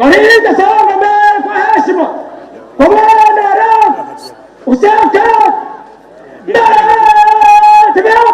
Walinde sana mbele kwa heshima. Kwa Bwana Ram. Usaka. Tembea.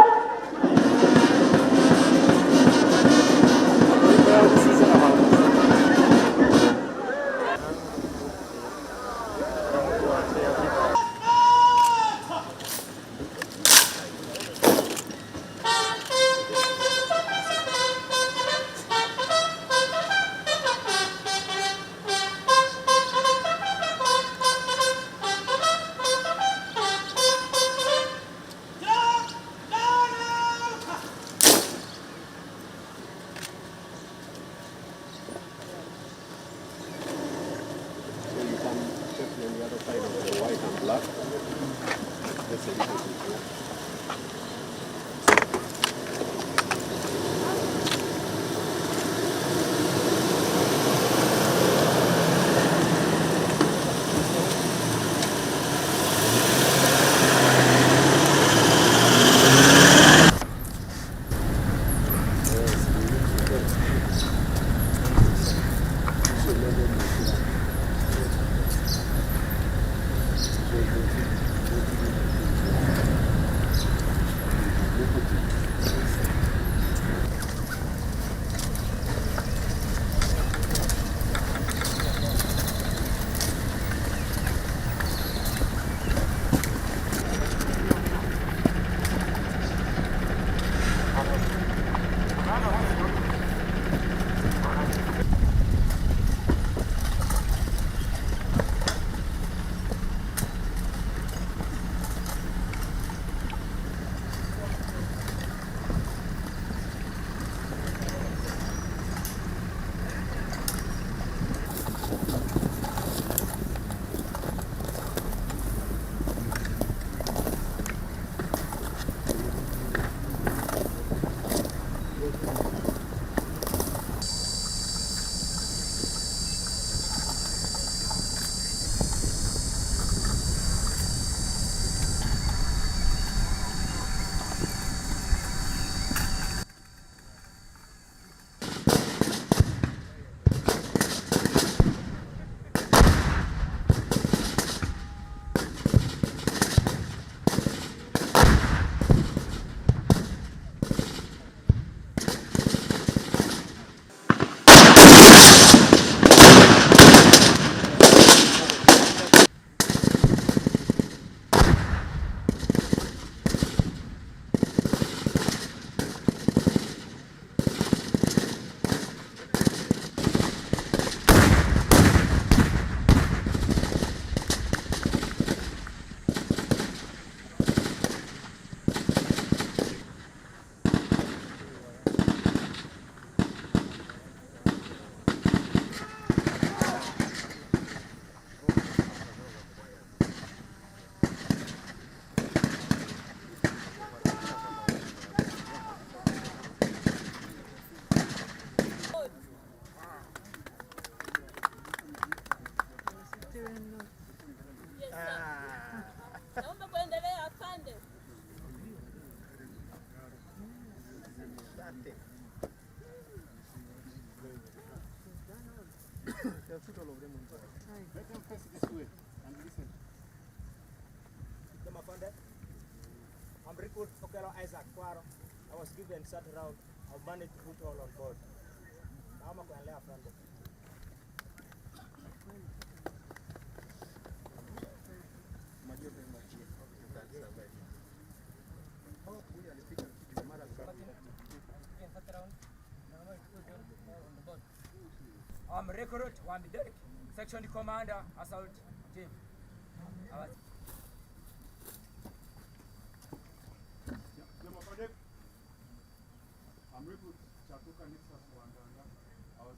I was given third round. I've managed to put all on board. Now I'm going to lay a friend. I'm recruit Wambi Derek, section commander, assault team. I'm recruit Chatuka Nixas Wandanga. I was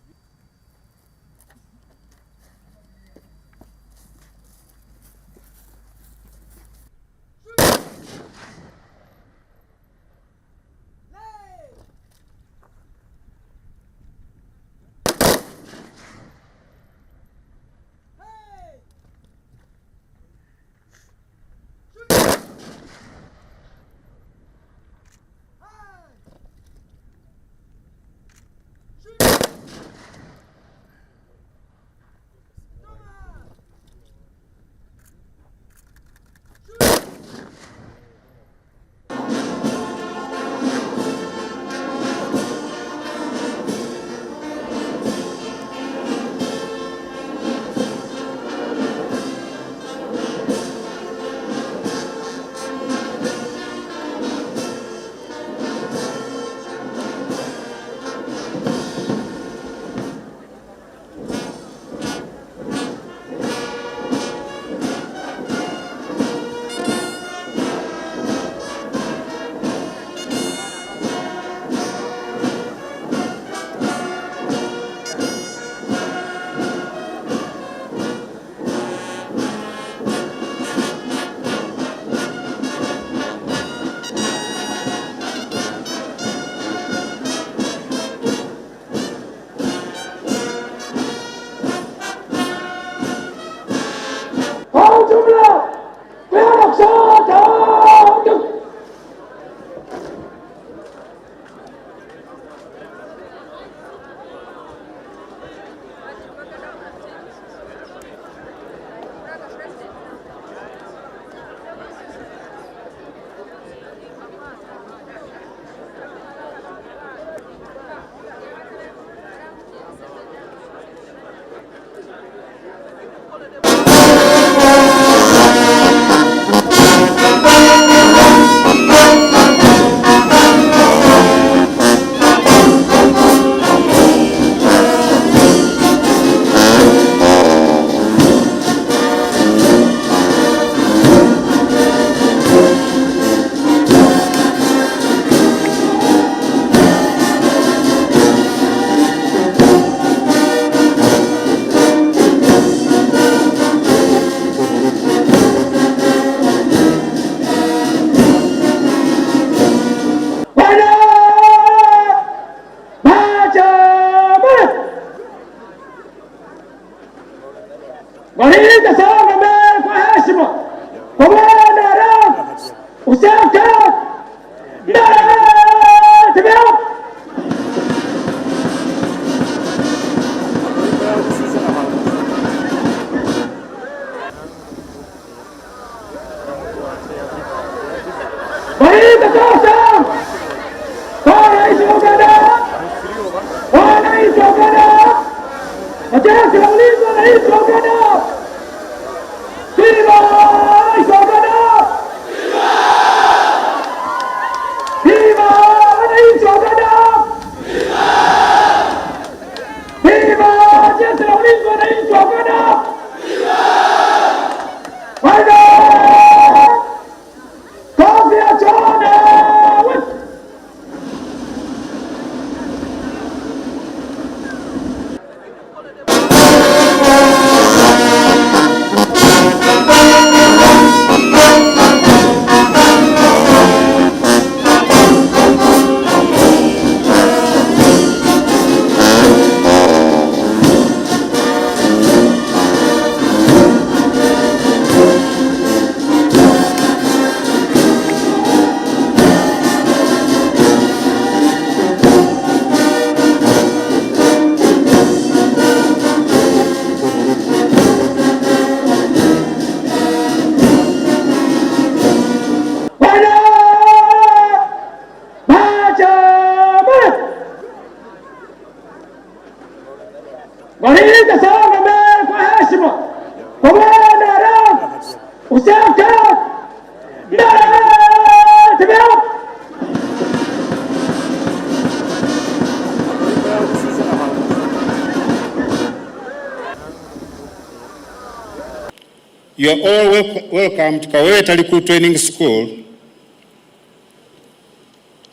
Gwaride sana mbele kwa heshima. Komanda Ram Usaka Tibio. Gwaride sasa. Bwana Isogada. Bwana Isogada. Majeshi ya ulinzi wananchi wa Uganda. Viva Uganda! Viva wananchi wa Uganda! Viva jeshi la ulinzi wananchi wa Uganda! Viva! Kofi ya chona! Gwaride sana mbele kwa heshima. Komanda Ram Usaka Tibio. You are all welcome to Kaweta Recruit Training School.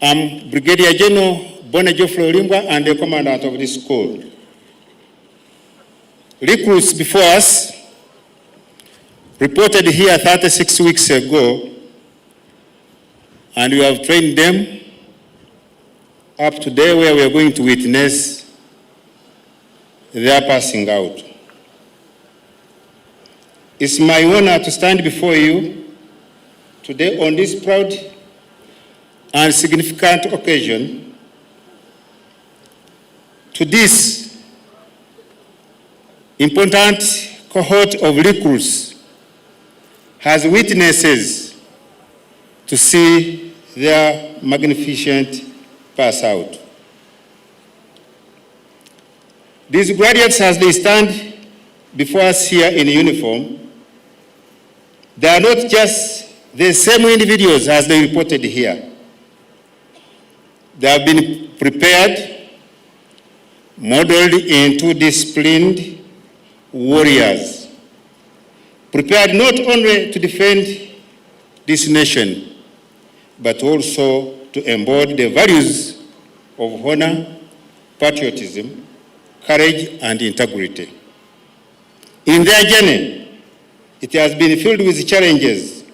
I'm Brigadier General Geoffrey Olimbwa and the commandant of this school. Recruits before us reported here 36 weeks ago, and we have trained them up to today, where we are going to witness their passing out. It's my honor to stand before you today on this proud and significant occasion. To this important cohort of recruits as witnesses to see their magnificent pass out. These graduates, as they stand before us here in uniform, they are not just the same individuals as they reported here. They have been prepared, modeled into disciplined warriors, prepared not only to defend this nation, but also to embody the values of honor, patriotism, courage, and integrity. In their journey, it has been filled with challenges,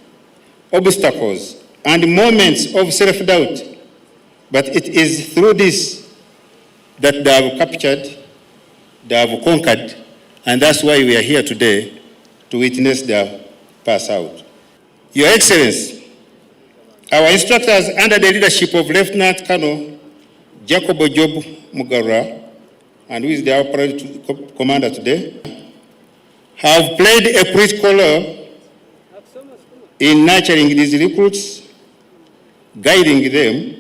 obstacles, and moments of self-doubt, but it is through this that they have captured, they have conquered, and that's why we are here today to witness their pass out. Your Excellency, our instructors under the leadership of Lieutenant Colonel Jacob Job Mugara, and who is the operating commander today, have played a critical role in nurturing these recruits, guiding them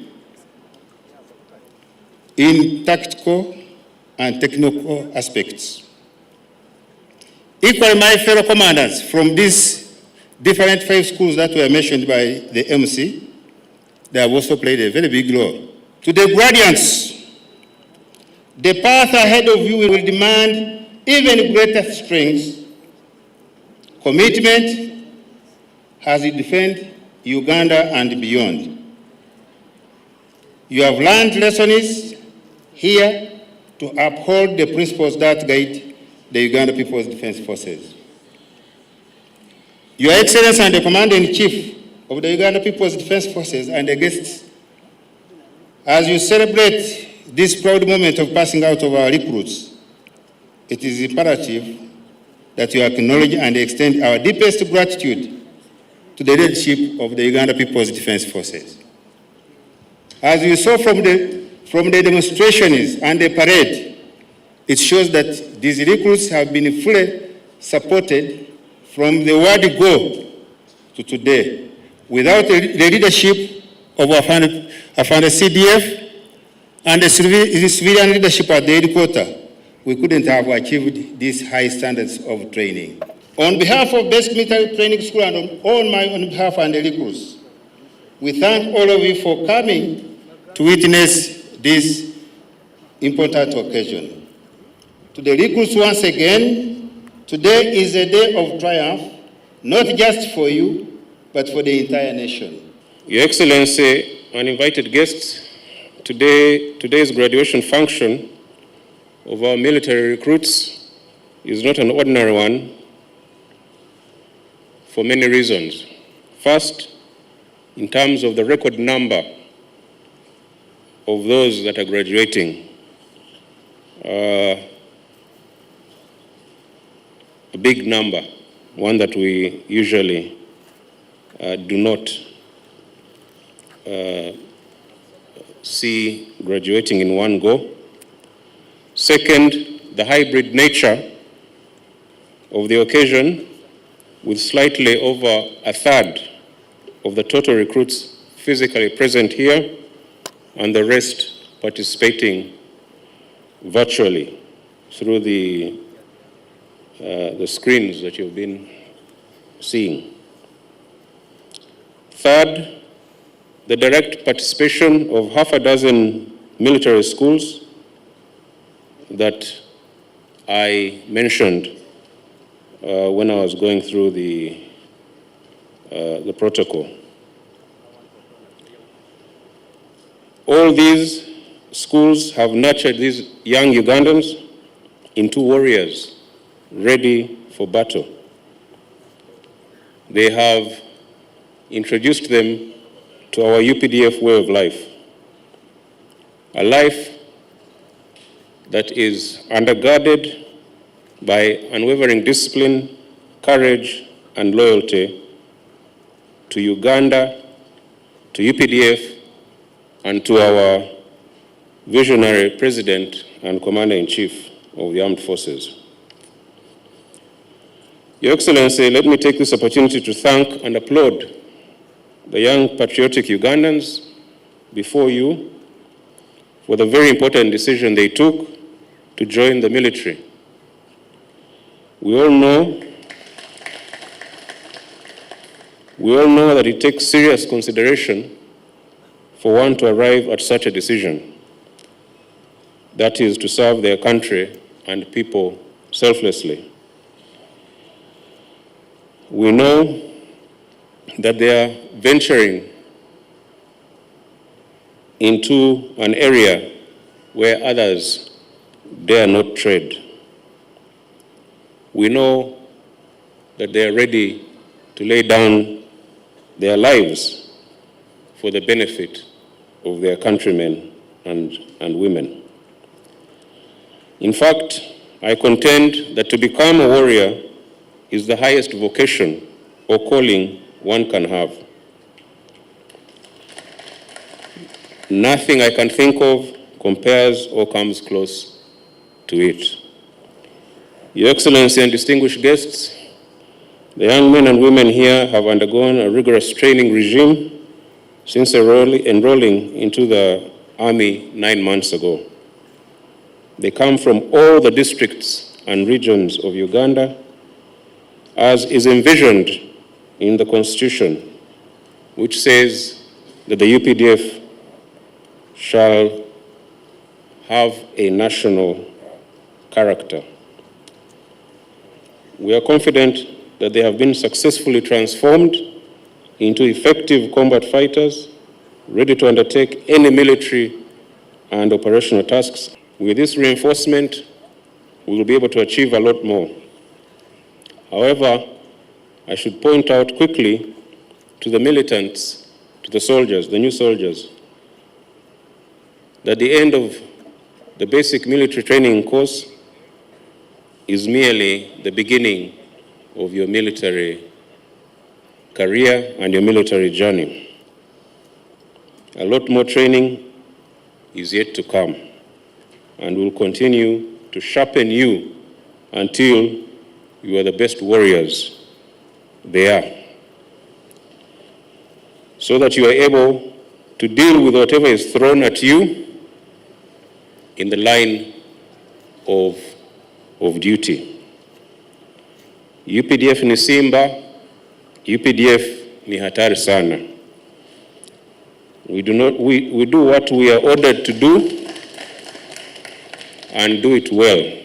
in tactical and technical aspects. Equally, my fellow commanders from these different 5 schools that were mentioned by the MC, they have also played a very big role. To the graduates, the path ahead of you will demand even greater strength, commitment as you defend Uganda and beyond. You have learned lessons here to uphold the principles that guide the Uganda People's Defense Forces. Your Excellency and the Commander-in-Chief of the Uganda People's Defense Forces and the guests, as you celebrate this proud moment of passing out of our recruits, it is imperative that we acknowledge and extend our deepest gratitude to the leadership of the Uganda People's Defense Forces. As we saw from the demonstrations and the parade, it shows that these recruits have been fully supported from the word go to today. Without the leadership of our CDF and the civilian leadership at the headquarters, we couldn't have achieved these high standards of training. On behalf of Basic Military Training School and on behalf of the recruits, we thank all of you for coming to witness this important occasion. To the recruits once again, today is a day of triumph, not just for you, but for the entire nation. Your Excellency, uninvited guests, today's graduation function of our military recruits is not an ordinary one for many reasons. First, in terms of the record number of those that are graduating, a big number, one that we usually do not see graduating in one go. Second, the hybrid nature of the occasion, with slightly over a third of the total recruits physically present here and the rest participating virtually through the screens that you've been seeing. Third, the direct participation of half a dozen military schools that I mentioned when I was going through the protocol. All these schools have nurtured these young Ugandans into warriors ready for battle. They have introduced them to our UPDF way of life, a life that is undergirded by unwavering discipline, courage, and loyalty to Uganda, to UPDF, and to our visionary President and Commander-in-Chief of the Armed Forces. Your Excellency, let me take this opportunity to thank and applaud the young patriotic Ugandans before you for the very important decision they took to join the military. We all know that it takes serious consideration for one to arrive at such a decision. That is to serve their country and people selflessly. We know that they are venturing into an area where others dare not tread. We know that they are ready to lay down their lives for the benefit of their countrymen and women. In fact, I contend that to become a warrior is the highest vocation or calling one can have. Nothing I can think of compares or comes close to it. Your Excellency and distinguished guests, the young men and women here have undergone a rigorous training regime since enrolling into the Army 9 months ago. They come from all the districts and regions of Uganda, as is envisioned in the Constitution, which says that the UPDF shall have a national character. We are confident that they have been successfully transformed into effective combat fighters, ready to undertake any military and operational tasks. With this reinforcement, we will be able to achieve a lot more. However, I should point out quickly to the militants, to the soldiers, the new soldiers, that the end of the basic military training course is merely the beginning of your military career and your military journey. A lot more training is yet to come, and will continue to sharpen you until you are the best warriors there are, so that you are able to deal with whatever is thrown at you in the line of duty. UPDF ni simba, UPDF ni hatari sana. We do what we are ordered to do and do it well.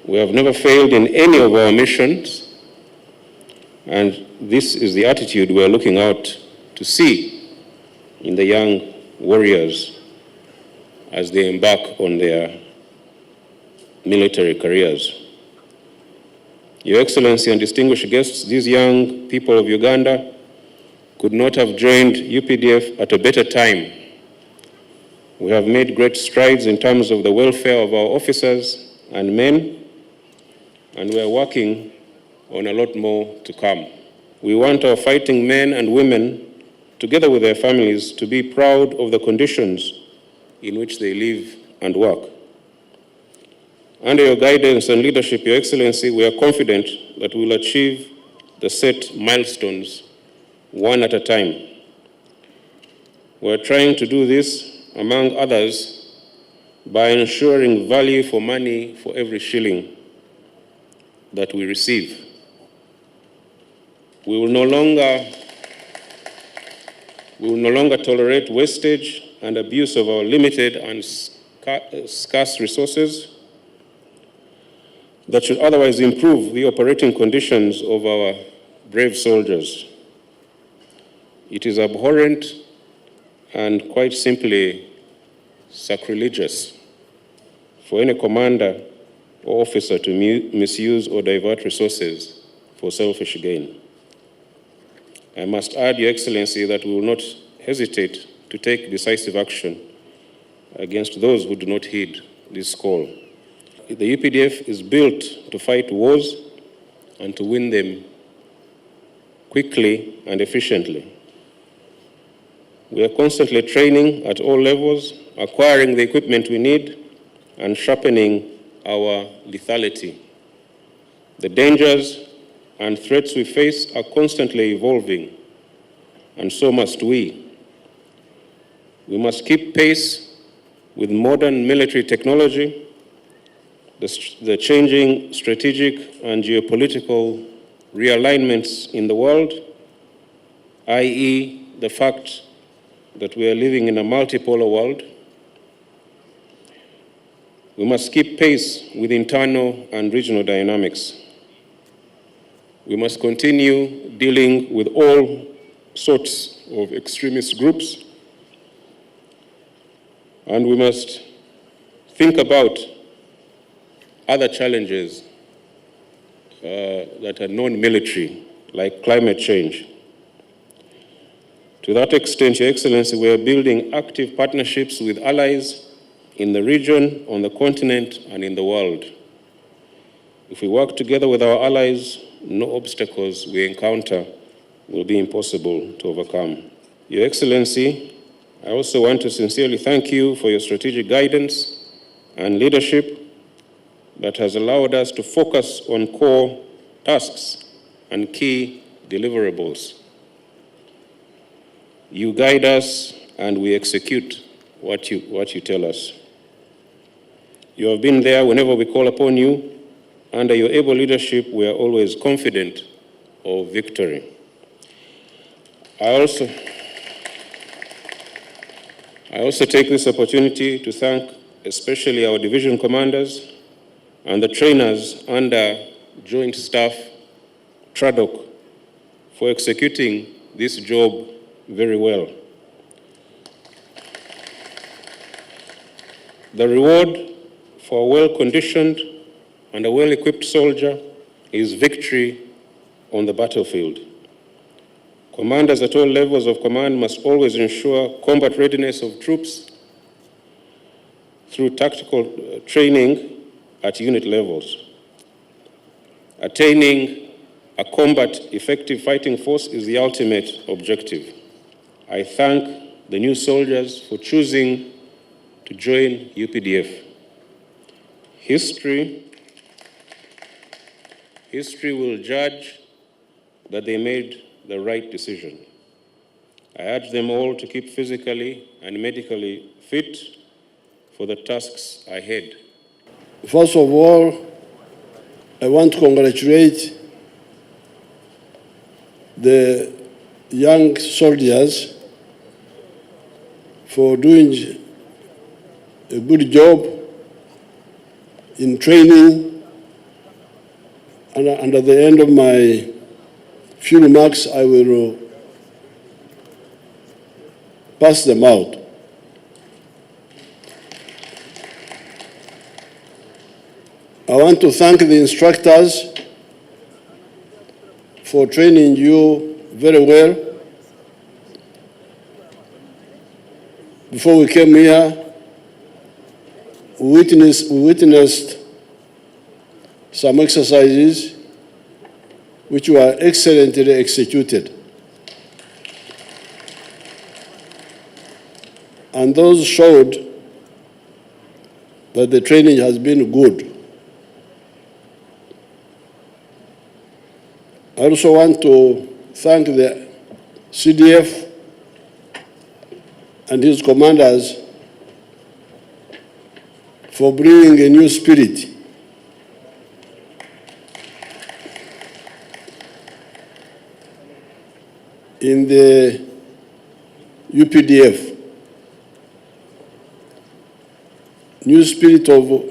We have never failed in any of our missions, and this is the attitude we are looking out to see in the young warriors as they embark on their military careers. Your Excellency and distinguished guests, these young people of Uganda could not have joined UPDF at a better time. We have made great strides in terms of the welfare of our officers and men, and we are working on a lot more to come. We want our fighting men and women, together with their families, to be proud of the conditions in which they live and work. Under your guidance and leadership, Your Excellency, we are confident that we will achieve the set milestones one at a time. We are trying to do this, among others, by ensuring value for money for every shilling that we receive. We will no longer tolerate wastage and abuse of our limited and scarce resources that should otherwise improve the operating conditions of our brave soldiers. It is abhorrent and quite simply sacrilegious for any commander or officer to misuse or divert resources for selfish gain. I must add, Your Excellency, that we will not hesitate to take decisive action against those who do not heed this call. The UPDF is built to fight wars and to win them quickly and efficiently. We are constantly training at all levels, acquiring the equipment we need, and sharpening our lethality. The dangers and threats we face are constantly evolving, and so must we. We must keep pace with modern military technology, the changing strategic and geopolitical realignments in the world, i.e., the fact that we are living in a multipolar world. We must keep pace with internal and regional dynamics. We must continue dealing with all sorts of extremist groups, and we must think about other challenges that are non-military, like climate change. To that extent, Your Excellency, we are building active partnerships with allies in the region, on the continent, and in the world. If we work together with our allies, no obstacles we encounter will be impossible to overcome. Your Excellency, I also want to sincerely thank you for your strategic guidance and leadership that has allowed us to focus on core tasks and key deliverables. You guide us and we execute what you tell us. You have been there whenever we call upon you. Under your able leadership, we are always confident of victory. I also take this opportunity to thank especially our division commanders and the trainers under Joint Staff TRADOC for executing this job very well. The reward for a well-conditioned and a well-equipped soldier is victory on the battlefield. Commanders at all levels of command must always ensure combat readiness of troops through tactical training at unit levels. Attaining a combat effective fighting force is the ultimate objective. I thank the new soldiers for choosing to join UPDF. History will judge that they made the right decision. I urge them all to keep physically and medically fit for the tasks ahead. First of all, I want to congratulate the young soldiers for doing a good job in training. And at the end of my few remarks, I will pass them out. I want to thank the instructors for training you very well. Before we came here, we witnessed some exercises which were excellently executed. And those showed that the training has been good. I also want to thank the CDF and his commanders for bringing a new spirit in the UPDF. New spirit of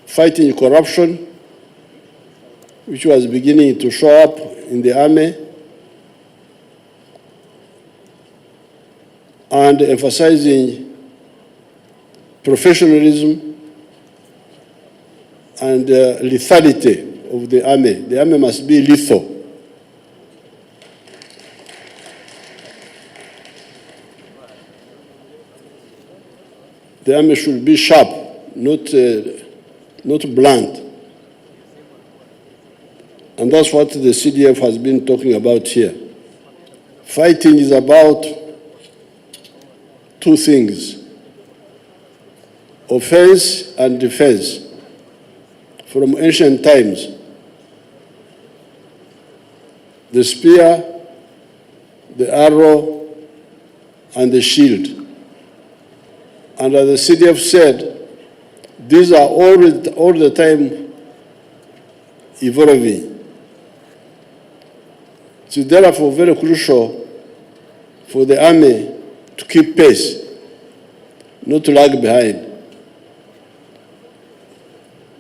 fighting corruption, which was beginning to show up in the army, and emphasizing professionalism and lethality of the army. The army must be lethal. The army should be sharp, not blunt. And that's what the CDF has been talking about here. Fighting is about two things: offense and defense. From ancient times, the spear, the arrow, and the shield. And as the CDF said, these are all the time evolving. It's therefore very crucial for the army to keep pace, not to lag behind.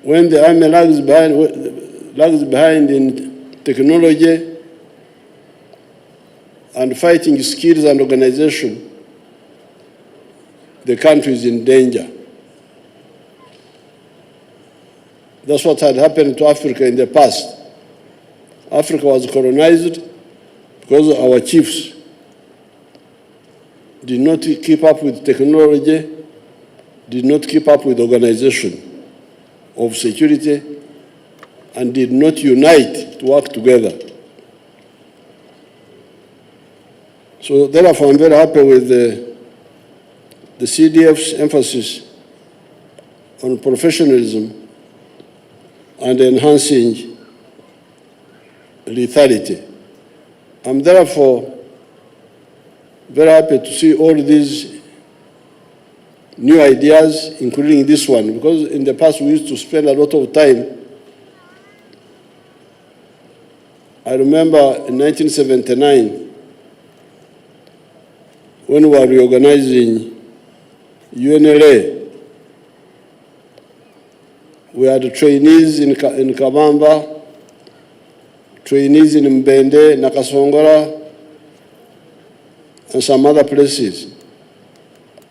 When the army lags behind in technology and fighting skills and organization, the country is in danger. That's what had happened to Africa in the past. Africa was colonized because our chiefs did not keep up with technology, did not keep up with organization of security, and did not unite to work together. So therefore, I'm very happy with the CDF's emphasis on professionalism and enhancing lethality. I'm therefore very happy to see all these new ideas, including this one, because in the past we used to spend a lot of time. I remember in 1979, when we were reorganizing UNLA, we had trainees in Kabamba, trainees in Mbende, Nakasongola, and some other places.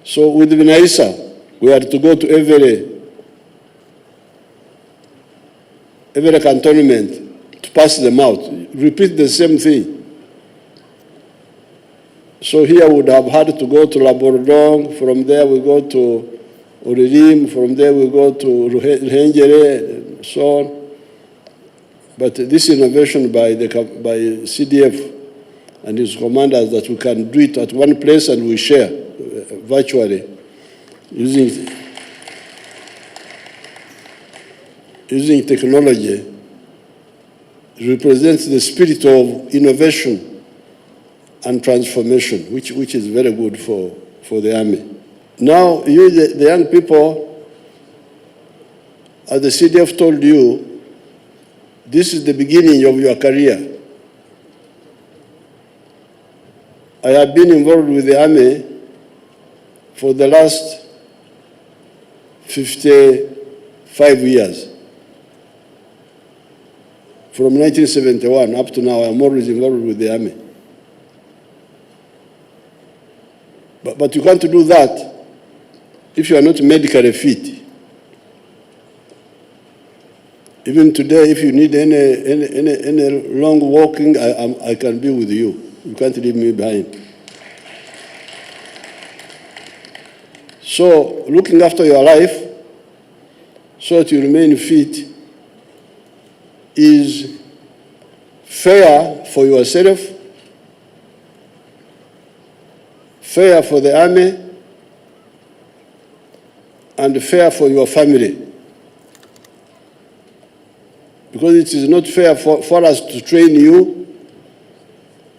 So with Vinaisa, we had to go to every cantonment to pass them out, repeat the same thing. So here we would have had to go to Labordong, from there we go to Uririm, from there we go to Ruhengeri, and so on. But this innovation by CDF and his commanders that we can do it at one place and we share virtually using technology represents the spirit of innovation and transformation, which is very good for the Army. Now, you, the young people, as the CDF told you, this is the beginning of your career. I have been involved with the Army for the last 55 years. From 1971 up to now, I'm always involved with the Army. But you can't do that if you are not medically fit. Even today, if you need any long walking, I can be with you. You can't leave me behind. So, looking after your life so that you remain fit is fair for yourself, fair for the Army, and fair for your family. Because it is not fair for us to train you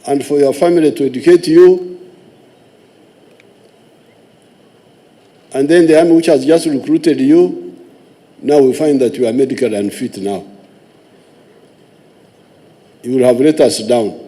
and for your family to educate you, and then the Army, which has just recruited you, now we find that you are medically unfit now. You will have let us down.